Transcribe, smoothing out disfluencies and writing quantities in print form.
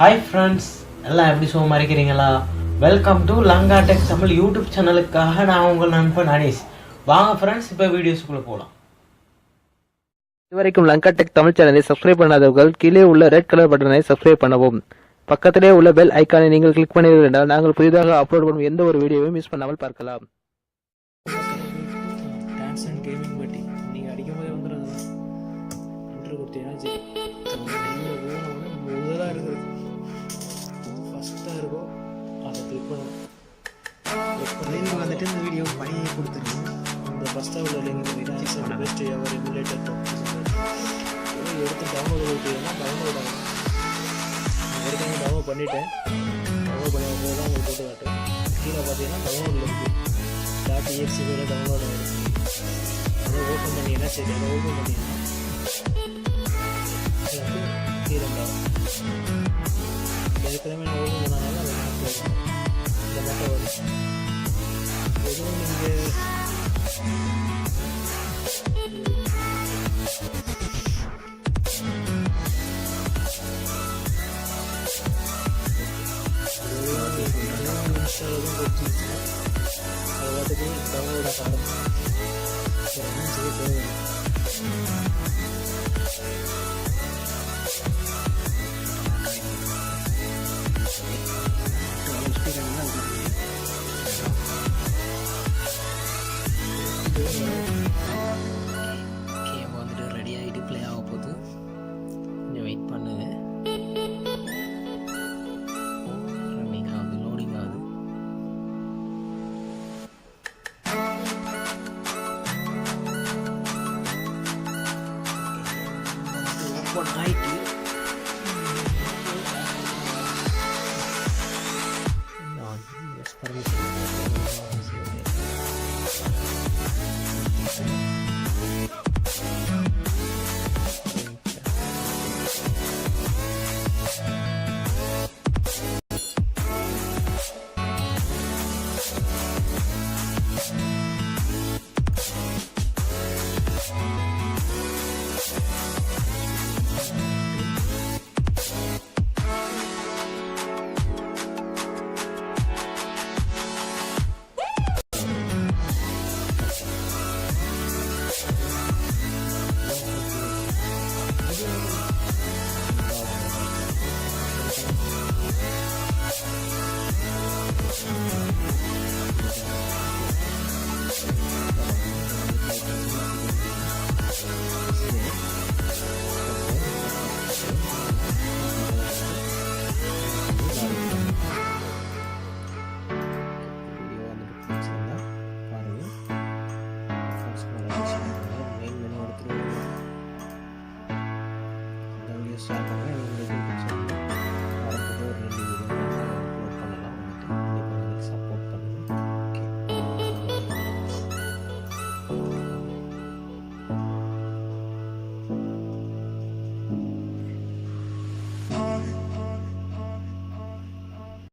Hi friends, எல்லாம் எப்படி சும்மா இருக்கிறீங்களா? Welcome to Lanka tech Tamil YouTube சேனலுக்காக நான் உங்கள் நண்பன் அனீஸ். வாங்க ஃப்ரெண்ட்ஸ், இப்போ வீடியோஸ்குள்ளே போகலாம். இதுவரைக்கும் லங்கா டெக் தமிழ் சேனலை சப்ஸ்கிரைப் பண்ணாதவர்கள் கீழே உள்ள ரெட் கலர் பட்டனை சப்ஸ்கிரைப் பண்ணவும். பக்கத்திலே உள்ள பெல் ஐக்கானை நீங்கள் கிளிக் பண்ணீர்கள் என்றால் நாங்கள் புதிதாக அப்லோட் பண்ணும் எந்த ஒரு வீடியோவையும் மிஸ் பண்ணாமல் பார்க்கலாம். டான்ஸ் அண்ட் கேமிங் பட்டி நீங்கள் அடிக்கும் போதே வந்துடுறது என்ட்ரு கொடுத்தீங்கன்னா சரி முதலாக இருக்கிறது ஃபஸ்ட்டாக இருக்கும் அதை கிளிக் பண்ணணும். லிங்க் வந்துட்டு இந்த வீடியோ பண்ணியே கொடுத்துருக்கோம். இந்த ஃபஸ்ட்டாக உள்ள லிங்க் பெஸ்ட் எவர் எமுலேட்டர் எடுத்து டவுன்லோட் கொடுத்தீங்கன்னா டவுன்லோட் ஆகும். ஏற்கனவே டவுன்லோட் பண்ணிட்டேன். டவுன்லோட் பண்ணி போது தான் உங்களுக்கு போட்டு காட்டும். கீழே பார்த்தீங்கன்னா டவுன்லோட் லிங்க் .exe டவுன்லோட் ஆகிருக்கு. அதை ஓப்பன் பண்ணிங்கன்னா சரி, அதை ஓப்பன் பண்ணிங்கன்னா கீழே ஏற்கனவே நான் ஓப்பன் பண்ணனால அதை இந்த மட்டும் வரும். எதுவும் நீங்கள் இன்ஸ்டாவில் தான் கொடுத்துருக்கேன். அதை பார்த்துட்டு டவுன்லோட் ஆக ஆரம்பிச்சு செய்ய தேவையில்லை. கேம் வந்துட்டு ரெடி ஆகிட்டு ப்ளே ஆக போகுது. கொஞ்சம் வெயிட் பண்ணுங்க. ரன்னிங் ஆகுது, லோடிங் ஆகுது. ஓப்பன் ஆகிட்டு